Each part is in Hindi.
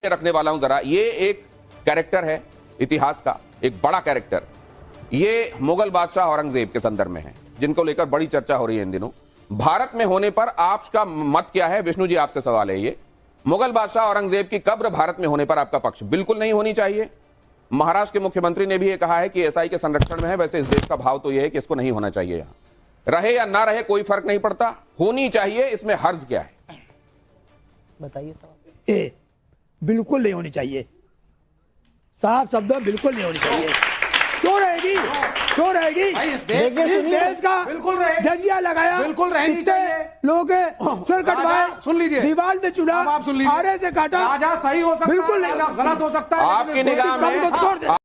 रखने वाला हूं जरा। ये एक कैरेक्टर है इतिहास का, एक बड़ा कैरेक्टर। ये मुगल बादशाह औरंगजेब के संदर्भ में है, जिनको लेकर बड़ी चर्चा हो रही है इन दिनों। भारत में होने पर आपका मत क्या है? विष्णु जी, आपसे सवाल है ये। मुगल बादशाह औरंगजेब की कब्र भारत में होने पर आपका पक्ष? बिल्कुल नहीं होनी चाहिए। महाराष्ट्र के मुख्यमंत्री ने भी ये कहा है कि एसआई के संरक्षण में है। वैसे इस देश का भाव तो यह है कि इसको नहीं होना चाहिए। यहां रहे या ना रहे कोई फर्क नहीं पड़ता, होनी चाहिए। इसमें हर्ज क्या है? बताइए साहब। बिल्कुल नहीं होनी चाहिए, साफ शब्दों बिल्कुल नहीं होनी चाहिए। क्यों रहेगी? क्यों रहेगी? इस देश का बिल्कुल रहे, जजिया लगाया, बिल्कुल रहनी चाहिए। लोगों के सर कटवाए, सुन लीजिए, दीवार में चुना, आप सुन लीजिए, आरे से काटा। राजा सही हो सकता है, बिल्कुल नहीं, गलत हो सकता है।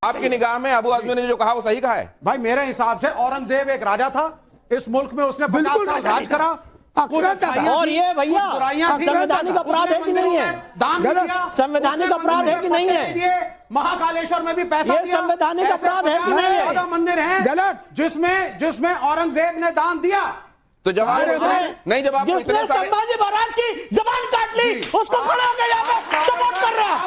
आपकी निगाह में अबू आजमी ने जो कहा वो सही कहा है? भाई मेरे हिसाब से औरंगजेब एक राजा था, इस मुल्क में उसने 50 साल राज करा। और ये भैया संवैधानिक अपराध है कि नहीं है? दान दिया, संवैधानिक अपराध है कि नहीं है? महाकालेश्वर में भी पैसा ये संवैधानिक अपराध है कि नहीं है? ज्यादा मंदिर है गलत, जिसमें औरंगजेब ने दान दिया। तो जवाब नहीं, जवाब जिसने संभाजी महाराज की जबान काट ली उसको खड़ा होकर यहाँ पे सपोर्ट कर रहा है।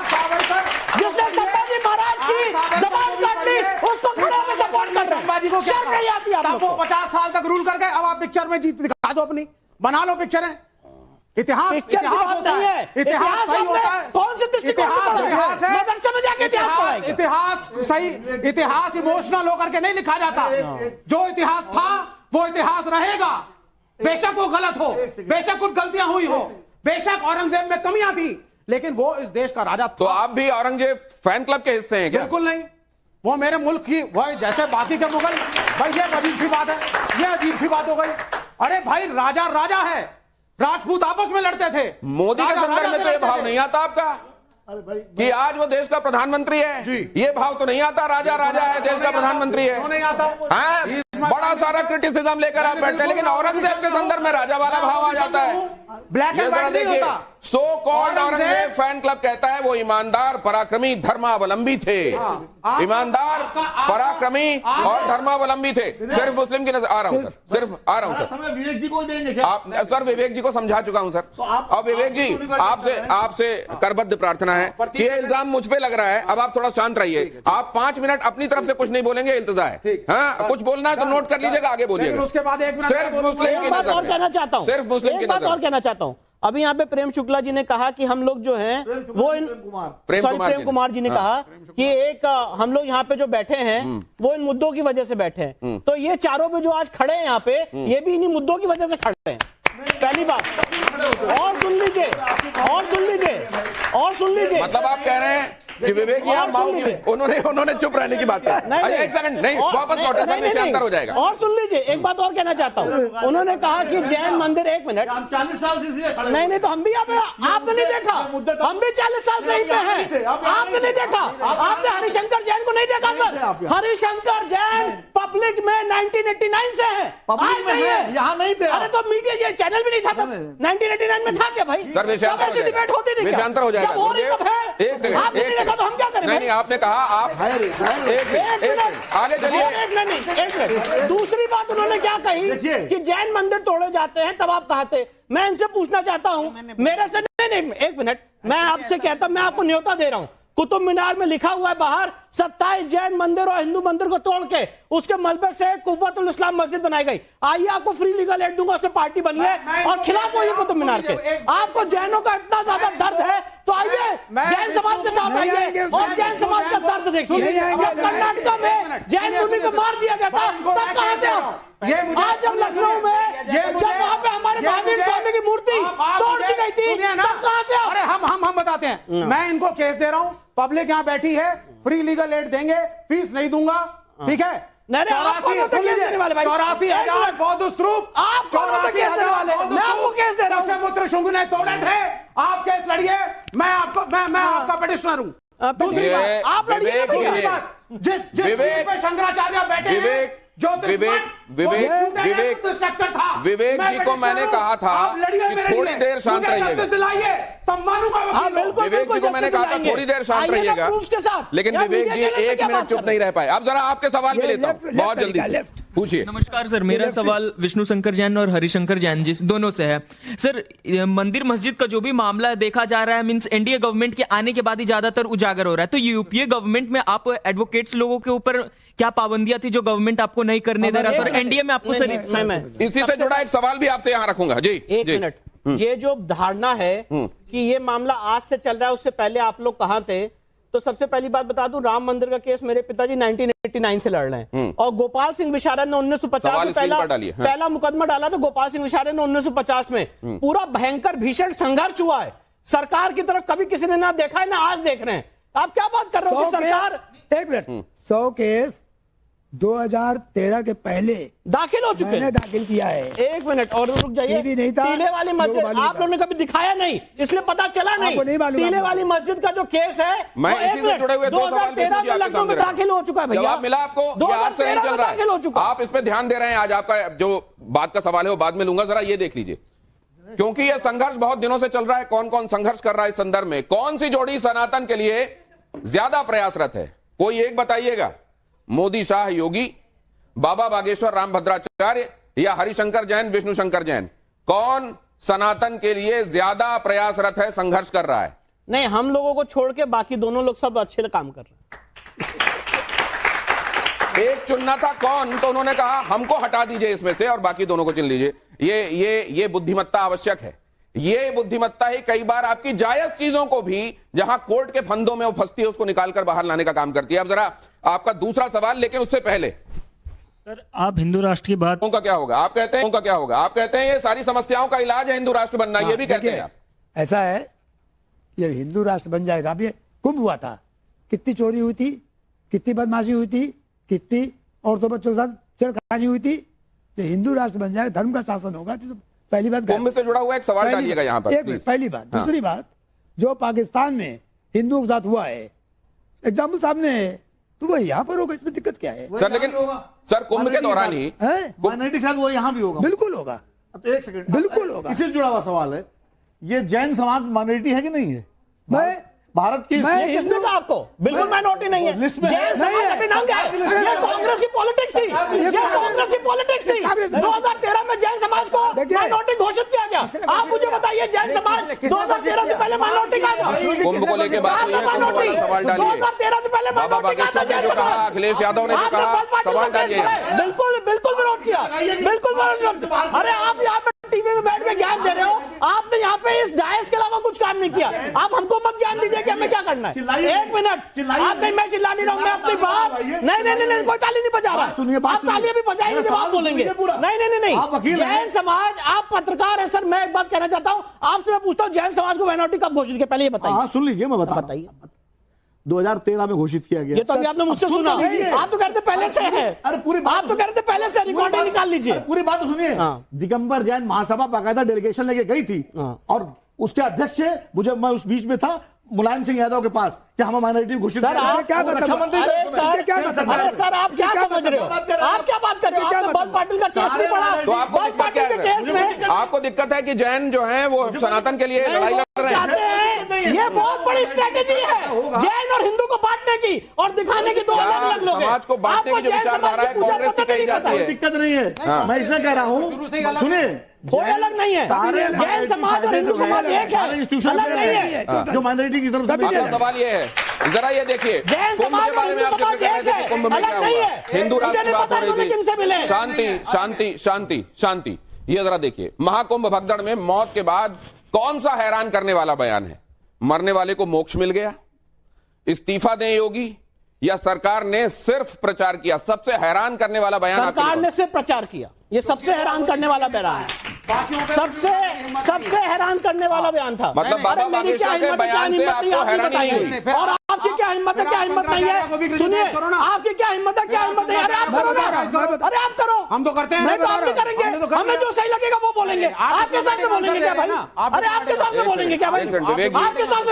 जिसने संभाजी महाराज की जबान काट ली उसको खड़ा होकर सपोर्ट कर रहा है। संभाजी को शर्म नहीं आती आपको? वो 50 साल तक रूल कर गए। अब आप पिक्चर में जीत दिखा दो, अपनी बना लो पिक्चरें। इतिहास होता है, इतिहास सही होता है। कौन से दृष्टिकोण से इतिहास है, मदरसे में जाके इतिहास सही, इतिहास इमोशनल होकर के नहीं लिखा जाता। जो इतिहास था वो इतिहास रहेगा, बेशक वो गलत हो, बेशक कुछ गलतियां हुई हो, बेशक औरंगजेब में कमियां थी, लेकिन वो इस देश का राजा था। तो आप भी औरंगजेब फैन क्लब के हिस्से हैं क्या? बिल्कुल नहीं, वो मेरे मुल्क की, वह जैसे बाकी के मुगल। भाई ये अजीब सी बात है, ये अजीब सी बात हो गई। अरे भाई राजा राजा है, राजपूत आपस में लड़ते थे। मोदी के संदर्भ में तो ये भाव नहीं आता आपका कि आज वो देश का प्रधानमंत्री है? ये भाव तो नहीं आता, राजा राजा है, देश का प्रधानमंत्री है। नहीं आता, बड़ा सारा क्रिटिसिज्म लेकर आप बैठते हैं, लेकिन औरंगजेब के संदर्भ में राजा वाला भाव आ जाता है। ब्लैक एंड व्हाइट नहीं होता। So called Aurangzeb fan club कहता है वो ईमानदार, पराक्रमी, धर्मावलंबी थे। ईमानदार, पराक्रमी और धर्मावलंबी थे। सिर्फ मुस्लिम की नजर आ रहा हूं सर, सिर्फ आ रहा हूं सर। विवेक जी को देंगे क्या? आप सर विवेक जी को समझा चुका हूं सर। अब विवेक जी आपसे करबद्ध प्रार्थना है कि ये इल्जाम मुझ पे लग रहा है, अब आप थोड़ा शांत रहिए। आप 5 मिनट अपनी तरफ से कुछ नहीं बोलेंगे, इल्तजा है। हाँ, कुछ बोलना है तो नोट कर लीजिएगा, आगे बोलिएगा। उसके बाद एक मिनट सिर्फ मुस्लिम की नजर और कहना चाहता हूँ, सिर्फ मुस्लिम की बात और नजर। कहना चाहता हूँ। अभी यहाँ पे प्रेम शुक्ला जी ने कहा कि हम लोग जो हैं वो प्रेम कुमार जी ने कहा कि एक हम लोग यहाँ पे जो बैठे हैं वो इन मुद्दों की वजह से बैठे हैं। तो ये चारों पे जो आज खड़े हैं यहाँ पे, ये भी इन्हीं मुद्दों की वजह से खड़े हैं। पहली बात। और सुन लीजिए, और सुन लीजिए, और सुन लीजिए। मतलब आप कह रहे हैं कि विवेक उन्होंने चुप रहने की बात है। एक सेकंड नहीं, वापस लौटे, अंतर हो जाएगा। और सुन लीजिए, एक बात और कहना चाहता हूँ। उन्होंने कहा कि जैन मंदिर, 1 मिनट, 40 साल से नहीं तो हम भी यहाँ पे, आपने नहीं देखा, हम भी 40 साल से यहीं पे हैं। आपने नहीं देखा, आपने हरिशंकर जैन को नहीं देखा सर। हरिशंकर जैन पब्लिक में 1989 से है, आज नहीं है, यहाँ नहीं थे। अरे तो मीडिया, ये चैनल भी नहीं था तब, 1989 में था क्या भाई? सर ऐसी डिबेट होती थी, विषयांतर हो जाएगा। एक सेकंड, तो हम क्या करें? नहीं, आपने कहा आप एक आगे चलिए। एक मिनट। दूसरी बात उन्होंने क्या कही कि जैन मंदिर तोड़े जाते हैं, तब आप कहते। मैं इनसे पूछना चाहता हूं, मेरे से नहीं, 1 मिनट, मैं आपसे कहता, मैं आपको न्योता दे रहा हूं। कुतुब मीनार में लिखा हुआ है बाहर 27 जैन मंदिर और हिंदू मंदिर को तोड़ के उसके मलबे से कुव्वतुल इस्लाम मस्जिद बनाई गई। आइए आपको फ्री लीगल एड दूंगा, उसमें पार्टी बनी है और खिलाफ हुई कुतुब मीनार के। आपको जैनों का इतना ज्यादा दर्द है तो आइए जैन समाज के साथ आइए और जैन समाज का दर्द देखिए। जब कर्नाटक में जैन मुनि को मार दिया गया था तब कहां थे आप? आज जब लखनऊ में जब वहां पे हमारे महावीर स्वामी की मूर्ति तोड़ दी गई थी तब कहां थे आप? अरे हम बताते हैं। मैं इनको केस दे रहा हूं, पब्लिक यहाँ बैठी है, फ्री लीगल एड देंगे, फीस नहीं दूंगा, ठीक है? 84,000 बौद्ध स्तूप, आप 84,000 मैं आपको केस दे रहा हूं। पुत्र शुंग ने तोड़े थे, आप केस लड़िए, मैं आपका पिटिशनर हूं। दूसरी बात, आप लड़िए। जिस शंकराचार्य बैठे विवेक जी को मैंने कहा था कि थोड़ी देर शांत रहिएगा। विवेक जी को मैंने कहा था थोड़ी देर शांत रहिएगा, लेकिन विवेक जी 1 मिनट चुप नहीं रह पाए। अब जरा आपके सवाल में लेता हूं बहुत जल्दी। पूछिए। नमस्कार सर, मेरा सवाल विष्णु शंकर जैन और हरिशंकर जैन जी दोनों से है। सर, मंदिर मस्जिद का जो भी मामला देखा जा रहा है, मींस एनडीए गवर्नमेंट के आने के बाद ही ज्यादातर उजागर हो रहा है, तो यूपीए गवर्नमेंट में आप एडवोकेट्स लोगों के ऊपर क्या पाबंदियां थी जो गवर्नमेंट आपको नहीं करने दे रहा था, और एनडीए में आपको सर इसी से जुड़ा एक सवाल भी आपसे यहाँ रखूंगा जी। एक मिनट, ये जो धारणा है कि ये मामला आज से चल रहा है, उससे पहले आप लोग कहां थे? तो सबसे पहली बात बता दूं, राम मंदिर का केस मेरे पिताजी 1989 से लड़ रहे हैं, और गोपाल सिंह विशारद ने 1950 में पहला मुकदमा डाला था। गोपाल सिंह विशारद ने 1950 में पूरा भयंकर भीषण संघर्ष हुआ है। सरकार की तरफ कभी किसी ने ना देखा है, ना आज देख रहे हैं। आप क्या बात कर रहे हो कि सरकार? एक मिनट, 100 केस 2013 के पहले दाखिल हो चुके हैं, दाखिल किया है। एक मिनट और रुक जाइए। नहीं था, टीले वाली मस्जिद आप लोगों ने कभी दिखाया नहीं, इसलिए पता चला नहीं। टीले वाली मस्जिद का जो केस है, मैं इसी से जुड़े हुए 2013 में लखनऊ में दाखिल हो चुका है भैया। जवाब मिला आपको? 2013 में दाखिल हो चुका। आप इस पे ध्यान दे रहे हैं। आज आपका जो बात का सवाल है वो बाद में लूंगा, जरा ये देख लीजिए, क्योंकि यह संघर्ष बहुत दिनों से चल रहा है। कौन कौन संघर्ष कर रहा है इस संदर्भ में? कौन सी जोड़ी सनातन के लिए ज्यादा प्रयासरत है? कोई एक बताइएगा। मोदी शाह योगी, बाबा बागेश्वर राम भद्राचार्य, या हरिशंकर जैन विष्णु शंकर जैन? कौन सनातन के लिए ज्यादा प्रयासरत है, संघर्ष कर रहा है? नहीं, हम लोगों को छोड़ के बाकी दोनों लोग सब अच्छे काम कर रहे हैं। एक चुनना था कौन, तो उन्होंने कहा हमको हटा दीजिए इसमें से और बाकी दोनों को चुन लीजिए। ये बुद्धिमत्ता आवश्यक है। ये बुद्धिमत्ता ही कई बार आपकी जायज चीजों को भी, जहां कोर्ट के फंदों में वो फंसती है, उसको निकालकर बाहर लाने का काम करती है। अब जरा आपका दूसरा सवाल, लेकिन उससे पहले सर, आप हिंदू राष्ट्र की बात का क्या होगा? आप कहते हैं क्या होगा? आप कहते हैं ये सारी समस्याओं का इलाज है हिंदू राष्ट्र बनना, ये भी कहते हैं आप। ऐसा है, ये हिंदू राष्ट्र बन जाएगा। अब ये कुंभ हुआ था, कितनी चोरी हुई थी, कितनी बदमाशी हुई थी, कितनी औरतों बच्चों के साथ छेड़खानी हुई थी। ये हिंदू राष्ट्र बन जाएगा, धर्म का शासन होगा। तो पहली बात, कुंभ से जुड़ा हुआ एक सवाल डालिएगा यहाँ पर। पहली बात। दूसरी बात, जो पाकिस्तान में हिंदुओं के साथ हुआ है, एग्जाम्पल सामने है, तो वो यहाँ पर होगा, इसमें दिक्कत क्या है सर? लेकिन सर, कुंभ के दौरान ही माइनॉरिटी के साथ वो यहाँ भी होगा। बिल्कुल होगा। तो एक सेकंड, बिल्कुल होगा। इससे जुड़ा हुआ सवाल है, ये जैन समाज माइनॉरिटी है कि नहीं है? मैं भारत की किसने कहा आपको? बिल्कुल माइनॉरिटी नहीं है। लिस्ट में जैन समाज अभी नाम क्या है? ये कांग्रेस की पॉलिटिक्स थी, ये कांग्रेस की पॉलिटिक्स थी। 2013 में जैन समाज को माइनॉरिटी घोषित किया गया। आप मुझे बताइए, जैन समाज 2013 से पहले माइनॉरिटी का था? कुंभ को लेकर बात हुई है, कुंभ वाला सवाल डालिए। 2013 से पहले बाबा बागेश्वर ने जो कहा, अखिलेश यादव ने जो कहा, सवाल डालिए। बिल्कुल बिल्कुल विरोध किया, बिल्कुल विरोध। अरे आप यहाँ पे टीवी में बैठ के ज्ञान दे रहे हो, आपने यहाँ पे इस डायस के अलावा कुछ काम नहीं किया। आप हमको मत ज्ञान दीजिए कि हमें क्या करना है। एक मिनट, आप नहीं, मैं चिल्ला नहीं रहा हूँ, मैं अपनी बात नहीं, कोई ताली नहीं बजा रहा। आप ताली अभी बजाएंगे जब आप बोलेंगे। नहीं, जैन समाज, आप पत्रकार है सर, मैं एक बात कहना चाहता हूँ आपसे। मैं पूछता हूँ, जैन समाज को माइनॉरिटी कब घोषित किया? पहले ये बताइए। सुन लीजिए, मैं बताइए। 2013 में घोषित किया गया। ये तो अभी आपने मुझसे सुना। आप तो कहते पहले से है। अरे पूरी बात, आप तो कहते पहले से, रिकॉर्डिंग निकाल लीजिए। पूरी बात तो सुनिए। दिगंबर जैन महासभा बाकायदा डेलीगेशन लेके गई थी, और उसके अध्यक्ष मुझे, मैं उस बीच में था, मुलायम सिंह यादव के पास, कि हम माइनॉरिटी घोषित सर, आप क्या रक्षा मंत्री? अरे सर, आप क्या समझ रहे हो? आप क्या बात कर रहे हो? आपने बल पाटिल का केस नहीं पढ़ा? तो आपको दिक्कत क्या है? आपको दिक्कत है कि जैन जो है वो सनातन के लिए लड़ाई लड़ रहे हैं। ये बहुत बड़ी स्ट्रेटेजी है जैन और हिंदू को बांटने की और दिखाने की। दो अलग लोग समाज को बांटने की जो विचारधारा है कांग्रेस की कही जाती है। दिक्कत नहीं है, मैं इसलिए कह रहा हूँ, सुनिए, कोई अलग नहीं है। जैन समाज और हिंदू समाज एक है, अलग नहीं है। जो माइनॉरिटी की तरफ से सवाल ये है, जरा ये देखिए, जैन समाज और हिंदू समाज एक है, कुंभ में क्या अलग नहीं हुआ? है। हिंदू राष्ट्र की बात हो रही थी, शांति शांति शांति शांति। ये जरा देखिए, महाकुंभ भगदड़ में मौत के बाद कौन सा हैरान करने वाला बयान है? मरने वाले को मोक्ष मिल गया, इस्तीफा दें योगी, या सरकार ने सिर्फ प्रचार किया? सबसे हैरान करने वाला बयान सरकार ने सिर्फ प्रचार किया, ये सबसे हैरान करने वाला बयान है। सबसे हैरान करने वाला बयान था। मतलब बाबा बागेश्वर के बयान से आपको हैरानी नहीं हुई? और आपकी क्या हिम्मत है, क्या हिम्मत नहीं है? सुनिए, आपकी क्या हिम्मत है, क्या हिम्मत नहीं? अरे आप करो ना, अरे आप करो। हम तो करते हैं, नहीं तो आप भी करेंगे। हमें जो सही लगेगा वो बोलेंगे। आपके हिसाब से बोलेंगे क्या भाई? अरे आपके हिसाब से बोलेंगे क्या भाई? आपके हिसाब से